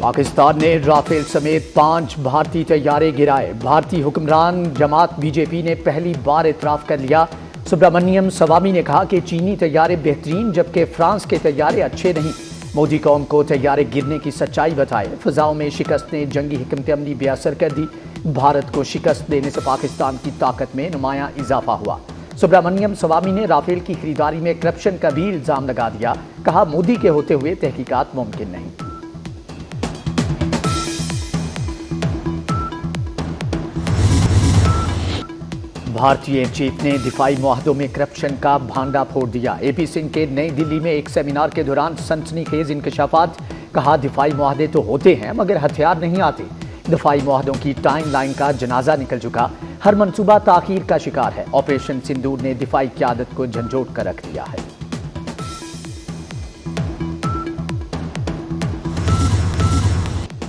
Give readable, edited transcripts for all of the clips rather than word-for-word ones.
پاکستان نے رافیل سمیت 5 بھارتی طیارے گرائے۔ بھارتی حکمران جماعت بی جے پی نے پہلی بار اعتراف کر لیا۔ سبرامنیم سوامی نے کہا کہ چینی طیارے بہترین جبکہ فرانس کے طیارے اچھے نہیں۔ مودی قوم کو طیارے گرنے کی سچائی بتائے۔ فضاؤں میں شکست نے جنگی حکمت عملی بے اثر کر دی۔ بھارت کو شکست دینے سے پاکستان کی طاقت میں نمایاں اضافہ ہوا۔ سبرامنیم سوامی نے رافیل کی خریداری میں کرپشن کا بھی الزام لگا دیا۔ کہا مودی کے ہوتے ہوئے تحقیقات ممکن نہیں۔ بھارتی ایئر چیف نے دفاعی معاہدوں میں کرپشن کا بھانڈا پھوڑ دیا۔ اے پی سنگھ کے نئی دلی میں ایک سیمینار کے دوران سنسنی خیز انکشافات۔ کہا دفاعی معاہدے تو ہوتے ہیں مگر ہتھیار نہیں آتے۔ دفاعی معاہدوں کی ٹائم لائن کا جنازہ نکل چکا۔ ہر منصوبہ تاخیر کا شکار ہے۔ آپریشن سندور نے دفاعی قیادت کو جھنجھوڑ کر رکھ دیا ہے۔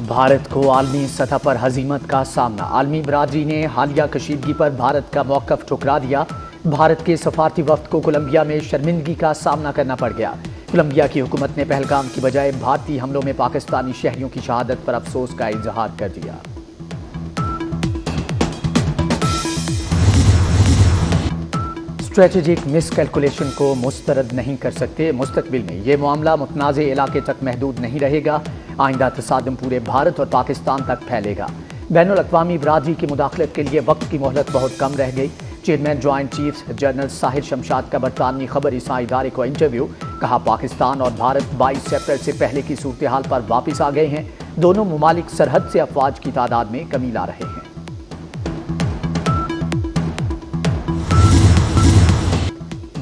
بھارت کو عالمی سطح پر ہزیمت کا سامنا۔ عالمی برادری نے حالیہ کشیدگی پر بھارت کا موقف ٹھکرا دیا۔ بھارت کے سفارتی وفد کو کولمبیا میں شرمندگی کا سامنا کرنا پڑ گیا۔ کولمبیا کی حکومت نے پہلگام کی بجائے بھارتی حملوں میں پاکستانی شہریوں کی شہادت پر افسوس کا اظہار کر دیا۔ اسٹریٹجک مس کیلکولیشن کو مسترد نہیں کر سکتے۔ مستقبل میں یہ معاملہ متنازع علاقے تک محدود نہیں رہے گا۔ آئندہ تصادم پورے بھارت اور پاکستان تک پھیلے گا۔ بین الاقوامی برادری کی مداخلت کے لیے وقت کی مہلت بہت کم رہ گئی۔ Chairman joint chiefs general Sahir Shamshad کا برطانوی خبر رساں ادارے کو انٹرویو۔ کہا پاکستان اور بھارت 22 اپریل سے پہلے کی صورتحال پر واپس آ گئے ہیں۔ دونوں ممالک سرحد سے افواج کی تعداد میں کمی لا رہے ہیں۔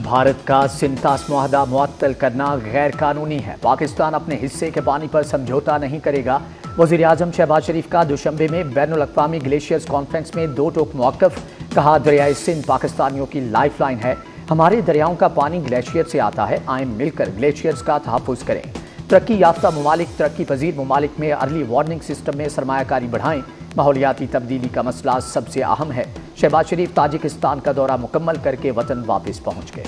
بھارت کا سنتاس معاہدہ معطل کرنا غیر قانونی ہے۔ پاکستان اپنے حصے کے پانی پر سمجھوتا نہیں کرے گا۔ وزیر اعظم شہباز شریف کا دوشنبے میں بین الاقوامی گلیشیئرز کانفرنس میں دو ٹوک موقف۔ کہا دریائے سندھ پاکستانیوں کی لائف لائن ہے۔ ہمارے دریاؤں کا پانی گلیشیئر سے آتا ہے۔ آئیں مل کر گلیشیئرز کا تحفظ کریں۔ ترقی یافتہ ممالک ترقی پذیر ممالک میں ارلی وارننگ سسٹم میں سرمایہ کاری بڑھائیں۔ ماحولیاتی تبدیلی کا مسئلہ سب سے اہم ہے۔ شہباز شریف تاجکستان کا دورہ مکمل کر کے وطن واپس پہنچ گئے۔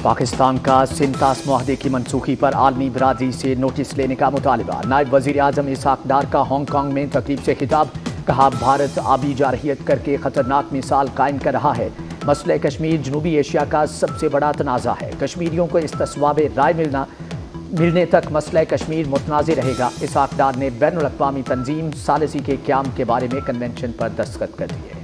پاکستان کا سنتاس معاہدے کی منسوخی پر عالمی برادری سے نوٹس لینے کا مطالبہ۔ نائب وزیر اعظم اسحاق ڈار کا ہانگ کانگ میں تقریب سے خطاب۔ کہا بھارت آبی جارحیت کر کے خطرناک مثال قائم کر رہا ہے۔ مسئلہ کشمیر جنوبی ایشیا کا سب سے بڑا تنازع ہے۔ کشمیریوں کو استصواب رائے ملنے تک مسئلہ کشمیر متنازع رہے گا۔ اسحاق ڈار نے بین الاقوامی تنظیم ثالثی کے قیام کے بارے میں کنونشن پر دستخط کر دیے۔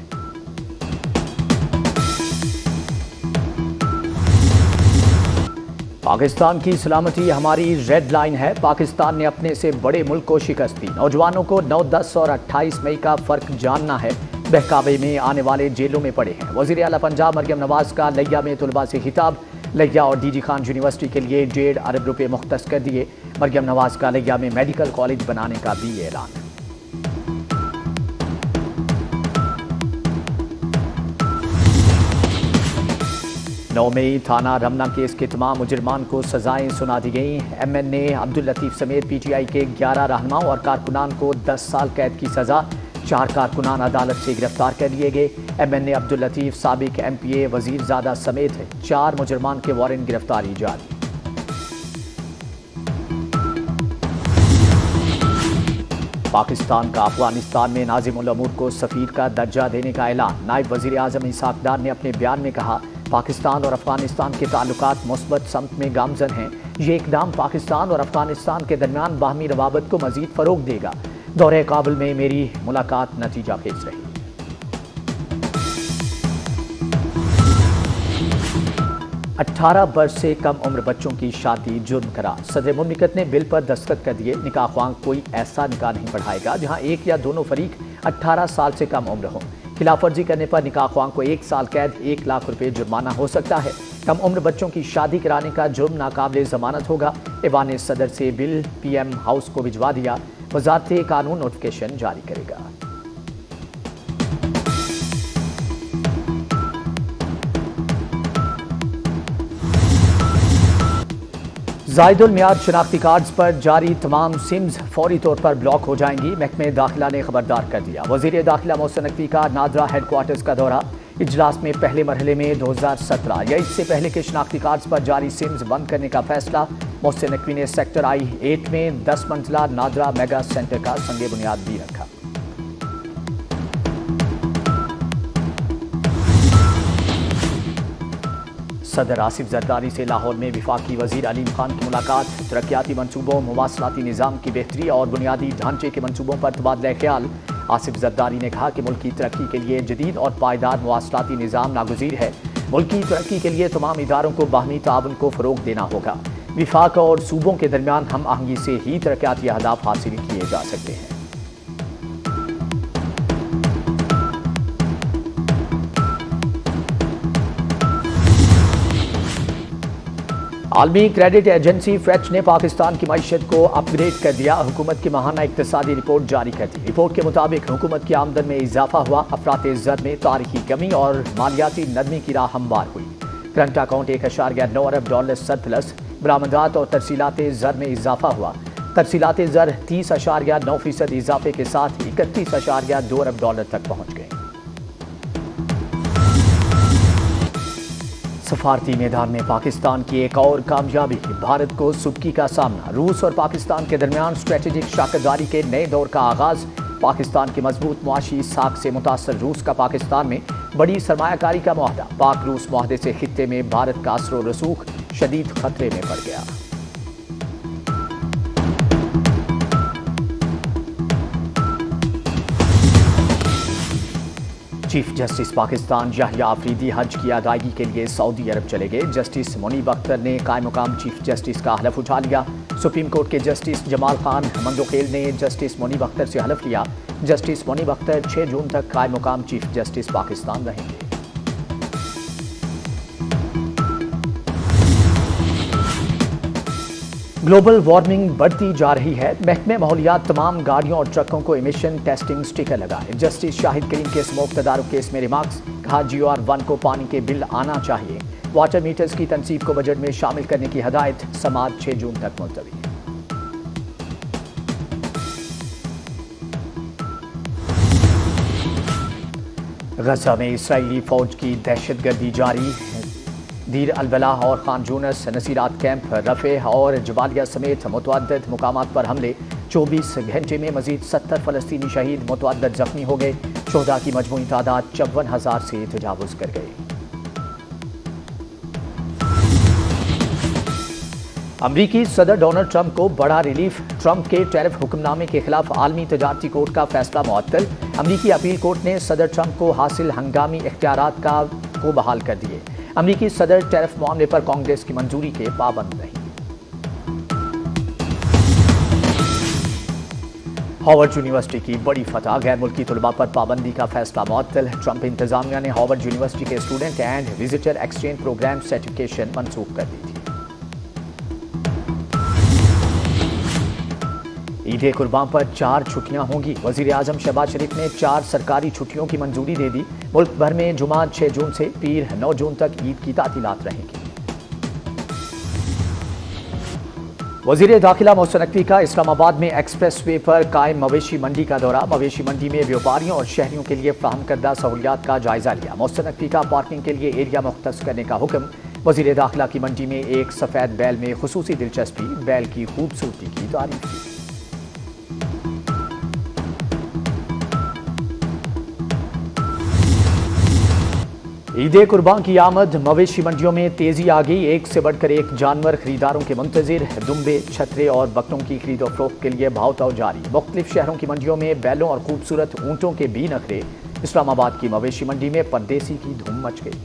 پاکستان کی سلامتی ہماری ریڈ لائن ہے۔ پاکستان نے اپنے سے بڑے ملک کو شکست دی۔ نوجوانوں کو 9، 10 اور 28 مئی کا فرق جاننا ہے۔ بہکاوے میں آنے والے جیلوں میں پڑے ہیں۔ وزیر اعلیٰ پنجاب مریم نواز کا لیا میں طلباء سے خطاب۔ لیا اور ڈی جی خان یونیورسٹی کے لیے 1.5 ارب روپے مختص کر دیے۔ مریم نواز کا لیا میں میڈیکل کالج بنانے کا بھی اعلان۔ نو مئی تھانہ رمنا کیس کے تمام مجرمان کو سزائیں سنا دی گئیں۔ ایم این اے عبداللطیف سمیت پی ٹی آئی کے 11 رہنماؤں اور کارکنان کو 10 سال قید کی سزا۔ 4 کارکنان عدالت سے گرفتار کر لیے گئے۔ ایم این اے عبداللطیف سابق ایم پی اے وزیر زادہ سمیت 4 مجرمان کے وارنٹ گرفتاری جاری۔ پاکستان کا افغانستان میں ناظم الامور کو سفیر کا درجہ دینے کا اعلان۔ نائب وزیر اعظم اسحاق ڈار نے اپنے بیان میں کہا پاکستان اور افغانستان کے تعلقات مثبت سمت میں گامزن ہیں۔ یہ اقدام پاکستان اور افغانستان کے درمیان باہمی روابط کو مزید فروغ دے گا۔ دورہ کابل میں میری ملاقات نتیجہ خیز رہی۔ 18 برس سے کم عمر بچوں کی شادی جرم قرار۔ صدر مملکت نے بل پر دستخط کر دیے۔ نکاح خوان کوئی ایسا نکاح نہیں پڑھائے گا جہاں ایک یا دونوں فریق 18 سال سے کم عمر ہوں۔ خلاف ورزی کرنے پر نکاح خوان کو 1 سال قید 1 لاکھ روپے جرمانہ ہو سکتا ہے۔ کم عمر بچوں کی شادی کرانے کا جرم ناقابل ضمانت ہوگا۔ ایوان صدر سے بل پی ایم ہاؤس کو بھجوا دیا۔ وزارت قانون نوٹیفکیشن جاری کرے گا۔ زائد المیعاد شناختی کارڈز پر جاری تمام سمز فوری طور پر بلاک ہو جائیں گی۔ محکمہ داخلہ نے خبردار کر دیا۔ وزیر داخلہ محسن نقوی کا نادرا ہیڈ کوارٹرز کا دورہ۔ اجلاس میں پہلے مرحلے میں 2017 یا اس سے پہلے کے شناختی کارڈز پر جاری سمز بند کرنے کا فیصلہ۔ محسن نقوی نے سیکٹر I-8 میں 10 منزلہ نادرا میگا سینٹر کا سنگ بنیاد بھی رکھا۔ صدر آصف زرداری سے لاہور میں وفاقی وزیر علیم خان کی ملاقات۔ ترقیاتی منصوبوں، مواصلاتی نظام کی بہتری اور بنیادی ڈھانچے کے منصوبوں پر تبادلہ خیال۔ آصف زرداری نے کہا کہ ملک کی ترقی کے لیے جدید اور پائیدار مواصلاتی نظام ناگزیر ہے۔ ملک کی ترقی کے لیے تمام اداروں کو باہمی تعاون کو فروغ دینا ہوگا۔ وفاق اور صوبوں کے درمیان ہم آہنگی سے ہی ترقیاتی اہداف حاصل کیے جا سکتے ہیں۔ عالمی کریڈٹ ایجنسی فیچ نے پاکستان کی معیشت کو اپ گریڈ کر دیا۔ حکومت کی ماہانہ اقتصادی رپورٹ جاری کر دی۔ رپورٹ کے مطابق حکومت کی آمدن میں اضافہ ہوا، افراط زر میں تاریخی کمی اور مالیاتی نرمی کی راہ ہموار ہوئی۔ کرنٹ اکاؤنٹ $1.9 ارب سرپلس، برآمدات اور ترسیلات زر میں اضافہ ہوا۔ ترسیلات زر 30.9% اضافے کے ساتھ $31.2 ارب تک پہنچ گئے۔ سفارتی میدان میں پاکستان کی ایک اور کامیابی، بھارت کو سبکی کا سامنا۔ روس اور پاکستان کے درمیان اسٹریٹجک شراکت داری کے نئے دور کا آغاز۔ پاکستان کی مضبوط معاشی ساکھ سے متاثر روس کا پاکستان میں بڑی سرمایہ کاری کا معاہدہ۔ پاک روس معاہدے سے خطے میں بھارت کا اثر و رسوخ شدید خطرے میں پڑ گیا۔ چیف جسٹس پاکستان یحییٰ آفریدی حج کی ادائیگی کے لیے سعودی عرب چلے گئے۔ جسٹس منیب اختر نے قائم مقام چیف جسٹس کا حلف اٹھا لیا۔ سپریم کورٹ کے جسٹس جمال خان مندوخیل نے جسٹس منیب اختر سے حلف لیا۔ جسٹس منیب اختر 6 جون تک قائم مقام چیف جسٹس پاکستان رہیں گے۔ گلوبل وارمنگ بڑھتی جا رہی ہے، محکمہ ماحولیات تمام گاڑیوں اور ٹرکوں کو ایمیشن ٹیسٹنگ سٹیکر لگائے۔ جسٹس شاہد کریم کے اسموک تدارک کیس میں ریمارکس، کہا GR1 کو پانی کے بل آنا چاہیے۔ واٹر میٹرز کی تنصیب کو بجٹ میں شامل کرنے کی ہدایت، سماعت 6 جون تک ملتوی۔ غزہ میں اسرائیلی فوج کی دہشت گردی جاری۔ دیر البلاح اور خان یونس، نصیرات کیمپ، رفح اور جبالیہ سمیت متعدد مقامات پر حملے۔ 24 گھنٹے میں مزید 70 فلسطینی شہید، متعدد زخمی ہو گئے۔ شہداء کی مجموعی تعداد 54,000 سے تجاوز کر گئی۔ امریکی صدر ڈونلڈ ٹرمپ کو بڑا ریلیف، ٹرمپ کے ٹیرف حکم نامے کے خلاف عالمی تجارتی کورٹ کا فیصلہ معطل۔ امریکی اپیل کورٹ نے صدر ٹرمپ کو حاصل ہنگامی اختیارات کو بحال کر دیے۔ امریکی صدر ٹیرف معاملے پر کانگریس کی منظوری کے پابند نہیں۔ ہارورڈ یونیورسٹی کی بڑی فتح، غیر ملکی طلباء پر پابندی کا فیصلہ معطل۔ ٹرمپ انتظامیہ نے ہارورڈ یونیورسٹی کے student and visitor exchange programme certification منسوخ کر دی تھی۔ عید قربان پر 4 چھٹیاں ہوں گی۔ وزیر اعظم شہباز شریف نے 4 سرکاری چھٹیوں کی منظوری دے دی۔ ملک بھر میں جمعہ 6 جون سے پیر 9 جون تک عید کی تعطیلات رہیں گی۔ وزیر داخلہ محسن نقوی کا اسلام آباد میں ایکسپریس وے پر قائم مویشی منڈی کا دورہ۔ مویشی منڈی میں بیوپاریوں اور شہریوں کے لیے فراہم کردہ سہولیات کا جائزہ لیا۔ محسن نقوی کا پارکنگ کے لیے ایریا مختص کرنے کا حکم۔ وزیر داخلہ کی منڈی میں ایک سفید بیل میں خصوصی دلچسپی، بیل کی خوبصورتی کی تعریف کی۔ عید قربان کی آمد، مویشی منڈیوں میں تیزی آ گئی۔ ایک سے بڑھ کر ایک جانور خریداروں کے منتظر۔ دمبے، چھترے اور بکروں کی خرید و فروخت کے لیے بھاؤ تاؤ جاری۔ مختلف شہروں کی منڈیوں میں بیلوں اور خوبصورت اونٹوں کے بھی نخرے۔ اسلام آباد کی مویشی منڈی میں پردیسی کی دھوم مچ گئی۔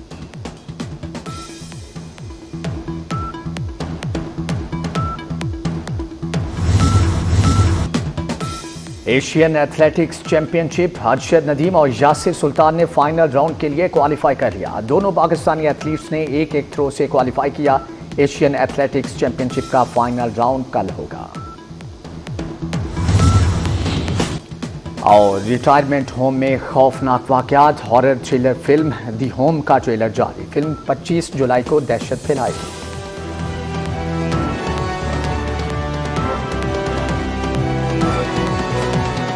ایشین ایتھلیٹکس چیمپئن شپ، ارشد ندیم اور یاسر سلطان نے فائنل راؤنڈ کے لیے کوالیفائی کر لیا۔ دونوں پاکستانی ایتھلیٹس نے ایک ایک تھرو سے کوالیفائی کیا۔ ایشین ایتھلیٹکس چیمپئن شپ کا فائنل راؤنڈ کل ہوگا۔ اور ریٹائرمنٹ ہوم میں خوفناک واقعات، horror thriller film the home کا ٹریلر جاری۔ فلم 25 جولائی کو دہشت پھیلائے گی۔